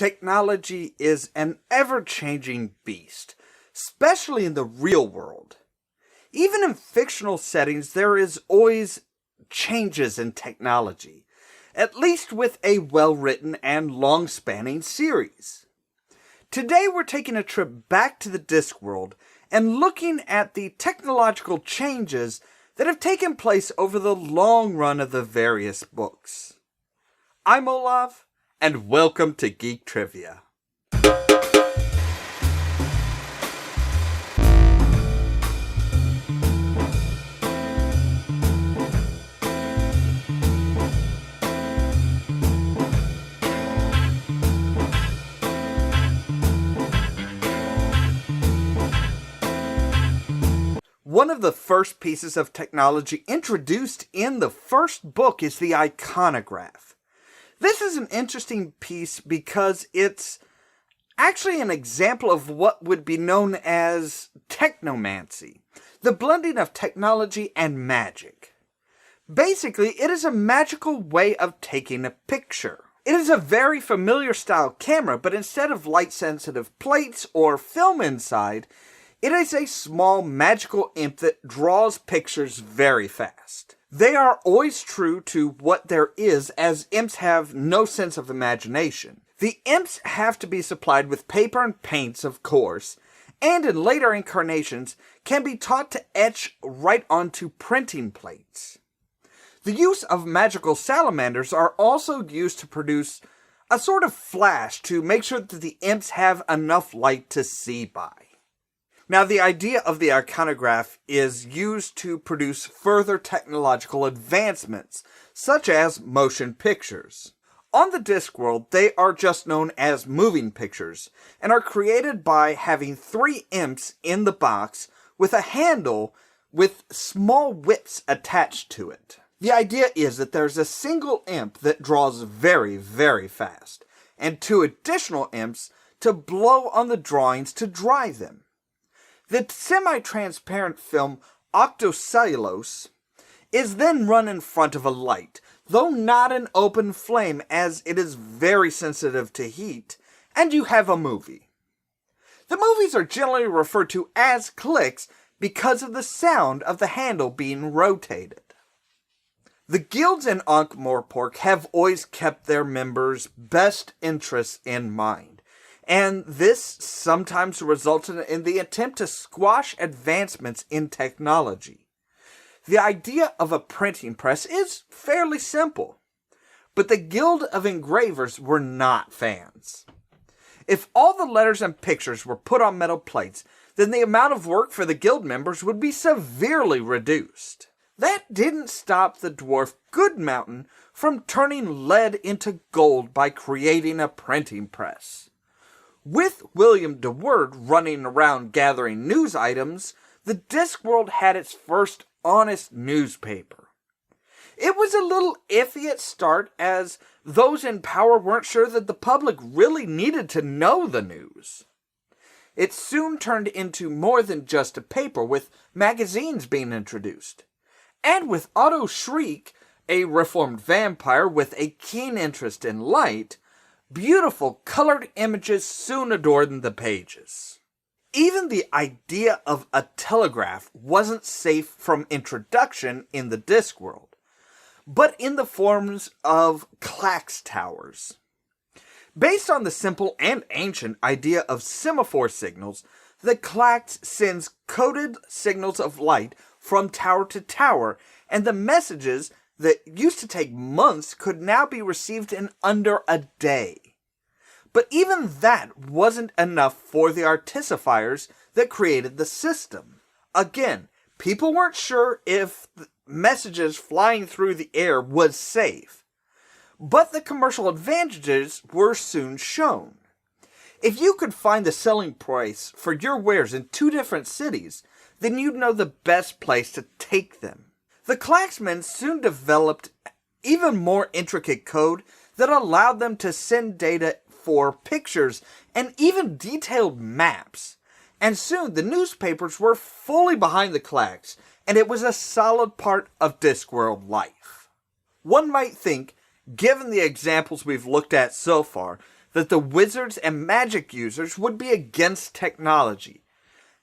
Technology is an ever-changing beast, especially in the real world. Even in fictional settings, there is always changes in technology, at least with a well-written and long-spanning series. Today we're taking a trip back to the Discworld and looking at the technological changes that have taken place over the long run of the various books. I'm Ollamh, and welcome to Geek Trivia. One of the first pieces of technology introduced in the first book is the Iconograph. This is an interesting piece because it's actually an example of what would be known as Technomancy, the blending of technology and magic. Basically, it is a magical way of taking a picture. It is a very familiar style camera, but instead of light-sensitive plates or film inside, it is a small magical imp that draws pictures very fast. They are always true to what there is, as imps have no sense of imagination. The imps have to be supplied with paper and paints, of course, and in later incarnations can be taught to etch right onto printing plates. The use of magical salamanders are also used to produce a sort of flash to make sure that the imps have enough light to see by. Now, the idea of the iconograph is used to produce further technological advancements, such as motion pictures. On the Discworld, they are just known as moving pictures, and are created by having 3 imps in the box with a handle with small whips attached to it. The idea is that there's a single imp that draws very, very fast, and 2 additional imps to blow on the drawings to dry them. The semi-transparent film octocellulose is then run in front of a light, though not an open flame as it is very sensitive to heat, and you have a movie. The movies are generally referred to as clicks because of the sound of the handle being rotated. The guilds in Ankh-Morpork have always kept their members' best interests in mind, and this sometimes resulted in the attempt to squash advancements in technology. The idea of a printing press is fairly simple, but the Guild of Engravers were not fans. If all the letters and pictures were put on metal plates, then the amount of work for the guild members would be severely reduced. That didn't stop the dwarf Goodmountain from turning lead into gold by creating a printing press. With William de Worde running around gathering news items, the Discworld had its first honest newspaper. It was a little iffy at start, as those in power weren't sure that the public really needed to know the news. It soon turned into more than just a paper, with magazines being introduced. And with Otto Schreck, a reformed vampire with a keen interest in light, beautiful colored images soon adorned the pages. Even the idea of a telegraph wasn't safe from introduction in the Discworld, but in the forms of clax towers. Based on the simple and ancient idea of semaphore signals, the clax sends coded signals of light from tower to tower, and the messages that used to take months could now be received in under a day. But even that wasn't enough for the artificiers that created the system. Again, people weren't sure if the messages flying through the air was safe, but the commercial advantages were soon shown. If you could find the selling price for your wares in 2 different cities, then you'd know the best place to take them. The clacksmen soon developed even more intricate code that allowed them to send data for pictures and even detailed maps. And soon the newspapers were fully behind the clacks, and it was a solid part of Discworld life. One might think, given the examples we've looked at so far, that the wizards and magic users would be against technology.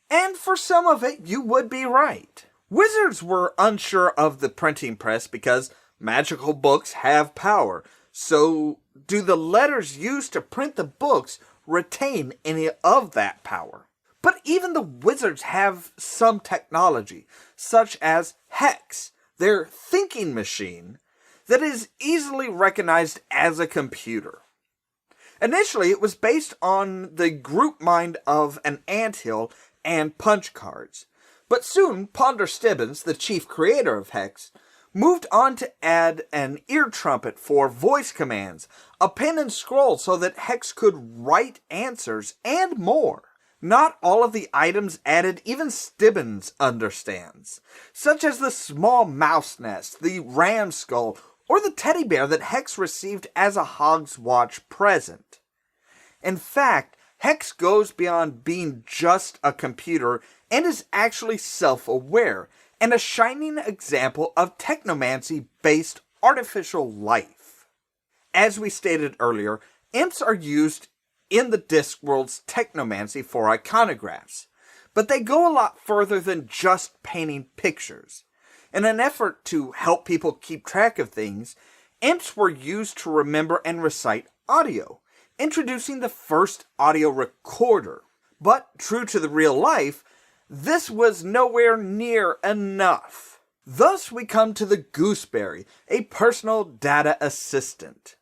And for some of it, you would be right. Wizards were unsure of the printing press because magical books have power. So, do the letters used to print the books retain any of that power? But even the wizards have some technology, such as Hex, their thinking machine, that is easily recognized as a computer. Initially, it was based on the group mind of an anthill and punch cards. But soon, Ponder Stibbons, the chief creator of Hex, moved on to add an ear trumpet for voice commands, a pen and scroll so that Hex could write answers, and more. Not all of the items added even Stibbons understands, such as the small mouse nest, the ram skull, or the teddy bear that Hex received as a Hogswatch present. In fact, Hex goes beyond being just a computer and is actually self-aware, and a shining example of Technomancy-based artificial life. As we stated earlier, Imps are used in the Discworld's Technomancy for iconographs, but they go a lot further than just painting pictures. In an effort to help people keep track of things, Imps were used to remember and recite audio, introducing the first audio recorder. But true to the real life, this was nowhere near enough. Thus we come to the Gooseberry, a personal data assistant.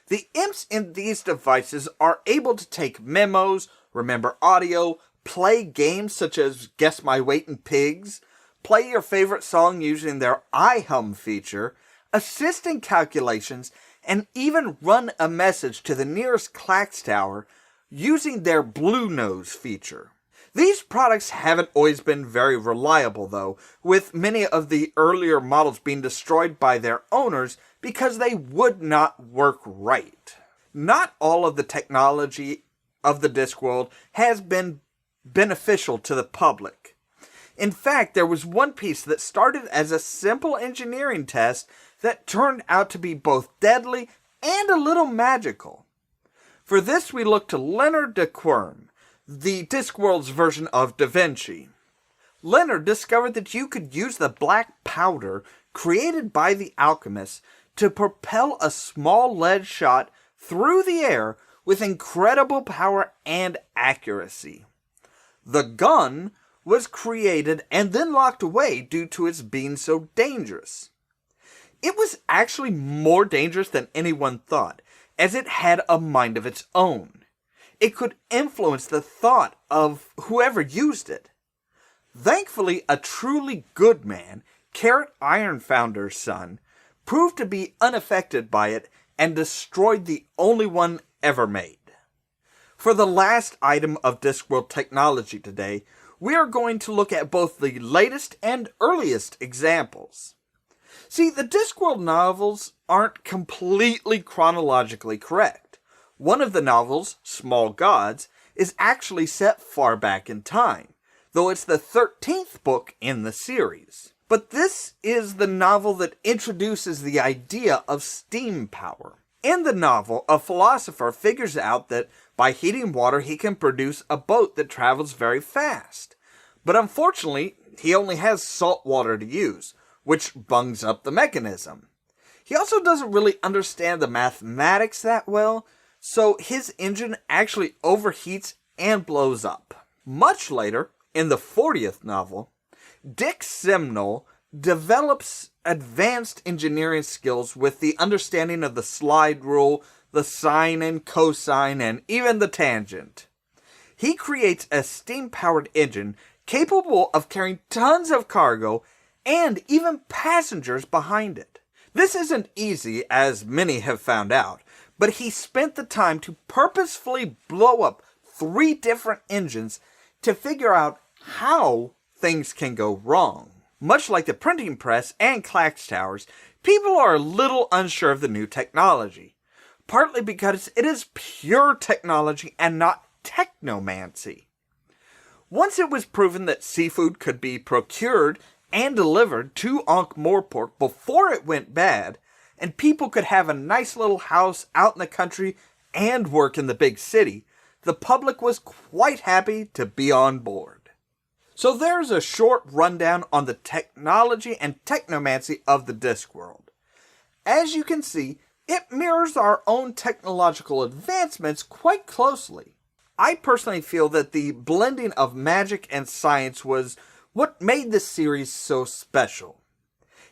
The Imps in these devices are able to take memos, remember audio, play games such as Guess My Weight in Pigs, play your favorite song using their iHum feature, assist in calculations, and even run a message to the nearest Clax Tower using their Blue Nose feature. These products haven't always been very reliable though, with many of the earlier models being destroyed by their owners because they would not work right. Not all of the technology of the Discworld has been beneficial to the public. In fact, there was one piece that started as a simple engineering test that turned out to be both deadly and a little magical. For this we look to Leonard de Quirm, the Discworld's version of Da Vinci. Leonard discovered that you could use the black powder created by the alchemists to propel a small lead shot through the air with incredible power and accuracy. The gun was created and then locked away due to its being so dangerous. It was actually more dangerous than anyone thought, as it had a mind of its own. It could influence the thought of whoever used it. Thankfully, a truly good man, Carrot Iron Founder's son, proved to be unaffected by it and destroyed the only one ever made. For the last item of Discworld Technology today, we are going to look at both the latest and earliest examples. See, the Discworld novels aren't completely chronologically correct. One of the novels, Small Gods, is actually set far back in time, though it's the 13th book in the series. But this is the novel that introduces the idea of steam power. In the novel, a philosopher figures out that by heating water he can produce a boat that travels very fast. But unfortunately, he only has salt water to use, which bungs up the mechanism. He also doesn't really understand the mathematics that well, so his engine actually overheats and blows up. Much later, in the 40th novel, Dick Simnel develops advanced engineering skills with the understanding of the slide rule, the sine and cosine, and even the tangent. He creates a steam-powered engine capable of carrying tons of cargo and even passengers behind it. This isn't easy, as many have found out, but he spent the time to purposefully blow up 3 different engines to figure out how things can go wrong. Much like the printing press and Clax Towers, people are a little unsure of the new technology, partly because it is pure technology and not technomancy. Once it was proven that seafood could be procured and delivered to Ankh-Morpork before it went bad, and people could have a nice little house out in the country and work in the big city, the public was quite happy to be on board. So there's a short rundown on the technology and technomancy of the Discworld. As you can see, it mirrors our own technological advancements quite closely. I personally feel that the blending of magic and science was what made this series so special.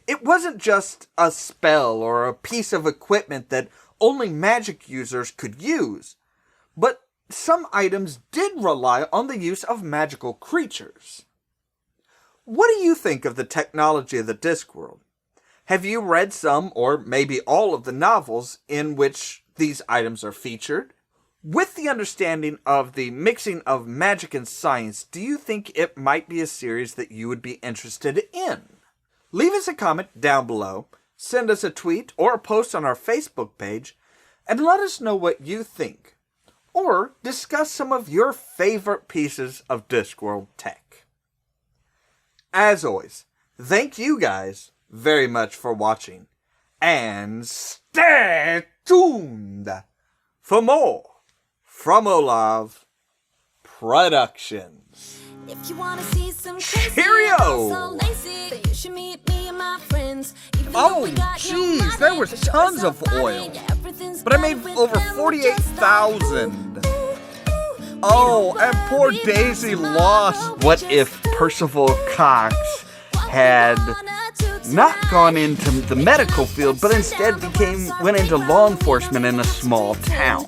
It wasn't just a spell or a piece of equipment that only magic users could use, but some items did rely on the use of magical creatures. What do you think of the technology of the Discworld? Have you read some or maybe all of the novels in which these items are featured? With the understanding of the mixing of magic and science, do you think it might be a series that you would be interested in? Leave us a comment down below, send us a tweet or a post on our Facebook page, and let us know what you think. Or discuss some of your favorite pieces of Discworld tech. As always, thank you guys very much for watching, and stay tuned for more from Ollamh Productions. If you wanna see some Cheerio! Oh, jeez, there was tons of oil. But I made over 48,000. Oh, and poor Daisy lost. What if Percival Cox had not gone into the medical field, but instead went into law enforcement in a small town?